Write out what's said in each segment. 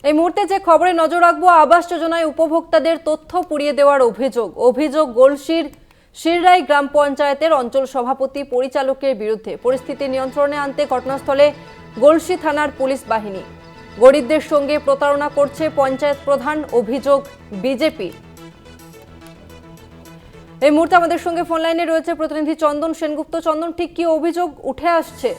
এই মুহূর্তে যে খবরে নজর রাখবো, আবাস যোজনায় উপভোক্তাদের তথ্য পুড়িয়ে দেওয়ার অভিযোগ গলসির শিররাই গ্রাম পঞ্চায়েতের অঞ্চল সভাপতি পরিচালকের বিরুদ্ধে। পরিস্থিতি নিয়ন্ত্রণে আনতে ঘটনাস্থলে গলসি থানার পুলিশ বাহিনী। গরিবদের সঙ্গে প্রতারণা করছে পঞ্চায়েত প্রধান, অভিযোগ বিজেপি। এই মুহূর্তে আমাদের সঙ্গে ফোন লাইনে রয়েছে প্রতিনিধি চন্দন সেনগুপ্ত। চন্দন, ঠিক কি অভিযোগ উঠে আসছে?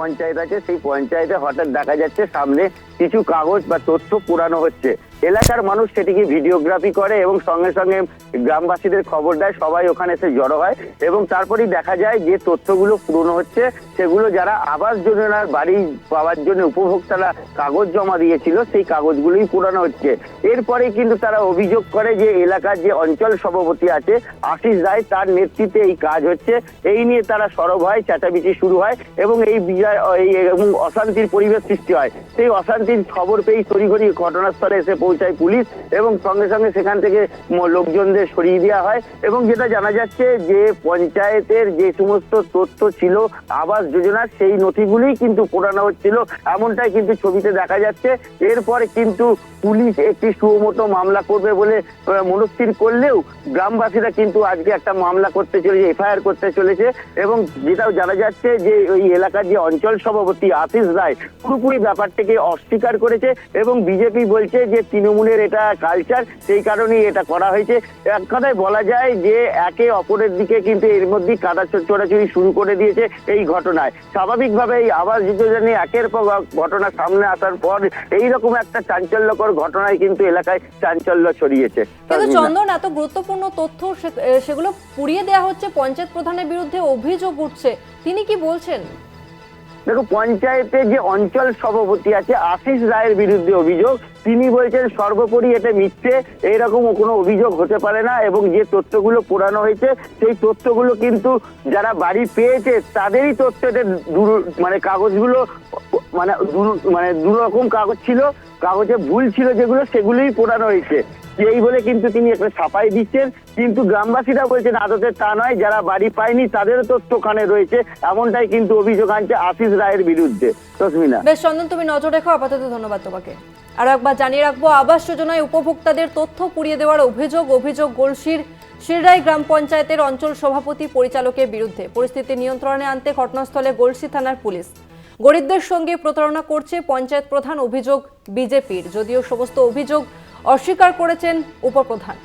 পঞ্চায়েত আছে, সেই পঞ্চায়েতে হঠাৎ দেখা যাচ্ছে সামনে কিছু কাগজ বা তথ্য পুরানো হচ্ছে। এলাকার মানুষ সেটিকে ভিডিওগ্রাফি করে এবং সঙ্গে সঙ্গে গ্রামবাসীদের খবর দেয়, সবাই ওখানে এসে জড়ো হয় এবং তারপরেই দেখা যায় যে তথ্যগুলো পুরনো হচ্ছে সেগুলো যারা আবাস যোজনার বাড়ি পাওয়ার জন্য উপভোক্তারা কাগজ জমা দিয়েছিল সেই কাগজগুলোই পুরানো হচ্ছে। এরপরে কিন্তু তারা অভিযোগ করে যে এলাকার যে অঞ্চল সভাপতি আছে আশিস রায়, তার নেতৃত্বে এই কাজ হচ্ছে। এই নিয়ে তারা সরব হয়, চেঁচামেচি শুরু হয় এবং এবং অশান্তির পরিবেশ সৃষ্টি হয়। সেই অশান্তির খবর পেয়ে তড়িঘড়ি ঘটনাস্থলে এসে পৌঁছায় পুলিশ এবং সঙ্গে সঙ্গে সেখান থেকে লোকজনদের সরিয়ে দেওয়া হয়। এবং যেটা জানা যাচ্ছে যে পঞ্চায়েতের যে সমস্ত তথ্য ছিল আবাস যোজনার, সেই নথিগুলোই কিন্তু পোড়ানো হচ্ছিল, এমনটাই কিন্তু ছবিতে দেখা যাচ্ছে। এরপরে কিন্তু পুলিশ একটি সুমোটো মামলা করবে বলে মনস্থির করলেও গ্রামবাসীরা কিন্তু আজকে একটা মামলা করতে চলেছে, এফআইআর করতে চলেছে। এবং যেটাও জানা যাচ্ছে যে ওই এলাকার যে অঞ্চল সভাপতি আশিস রায় পুরোপুরি ব্যাপারটাকে অস্বীকার করেছে এবং বিজেপি বলছে যে তৃণমূলের এটা কালচার, সেই কারণেই এটা করা হয়েছে। এক কথায় বলা যায় যে একে অপরের দিকে কিন্তু এর মধ্যেই কাদা ছোড়াছুড়ি শুরু করে দিয়েছে এই ঘটনায়। স্বাভাবিকভাবে এই আবাস যোজনা নিয়ে একের পর ঘটনা সামনে আসার পর এইরকম একটা চাঞ্চল্যকর ঘটনায় কিন্তু এলাকায় চাঞ্চল্য ছড়িয়েছে। কিন্তু চন্দন, এত গুরুত্বপূর্ণ তথ্য সেগুলো পুড়িয়ে দেওয়া হচ্ছে, পঞ্চায়েত প্রধানের বিরুদ্ধে অভিযোগ উঠছে, তিনি কি বলছেন? দেখো, পঞ্চায়েতে যে অঞ্চল সভাপতি আছে আশিস রায়ের বিরুদ্ধে অভিযোগ। তিনি বলছেন সর্বোপরি এটা মিথ্যে, এইরকম কোনো অভিযোগ হতে পারে না এবং যে তথ্যগুলো পুরানো হয়েছে সেই তথ্যগুলো কিন্তু যারা বাড়ি পেয়েছে তাদেরই তথ্য। মানে কাগজগুলো মানে দুরকম কাগজ ছিল, কাগজে ভুল ছিল যেগুলো, সেগুলোই পুরানো হয়েছে এই বলে কিন্তু তিনি একটা ছাপাই দিচ্ছেন। কিন্তু গ্রামবাসীরা বলছেন আদতে তা নয়, যারা বাড়ি পায়নি তাদেরও তথ্য ওখানে রয়েছে, এমনটাই কিন্তু অভিযোগ আনছে আশিস রায়ের বিরুদ্ধে। তসমিনা, বেশ চন্দন, তুমি নজর রেখো। আপাতত ধন্যবাদ তোমাকে। আরো একবার জানিয়ে রাখবো, আবাস যোজনায় উপভোক্তাদের তথ্য পুড়িয়ে দেওয়ার অভিযোগ গলসির শিররাই গ্রাম পঞ্চায়েতের অঞ্চল সভাপতি পরিচালকের বিরুদ্ধে। পরিস্থিতি নিয়ন্ত্রণে আনতে ঘটনাস্থলে গলসি থানার পুলিশ। গরিবদের সঙ্গে প্রতারণা করছে পঞ্চায়েত প্রধান, অভিযোগ বিজেপির, যদিও সমস্ত অভিযোগ অস্বীকার করেছেন উপপ্রধান।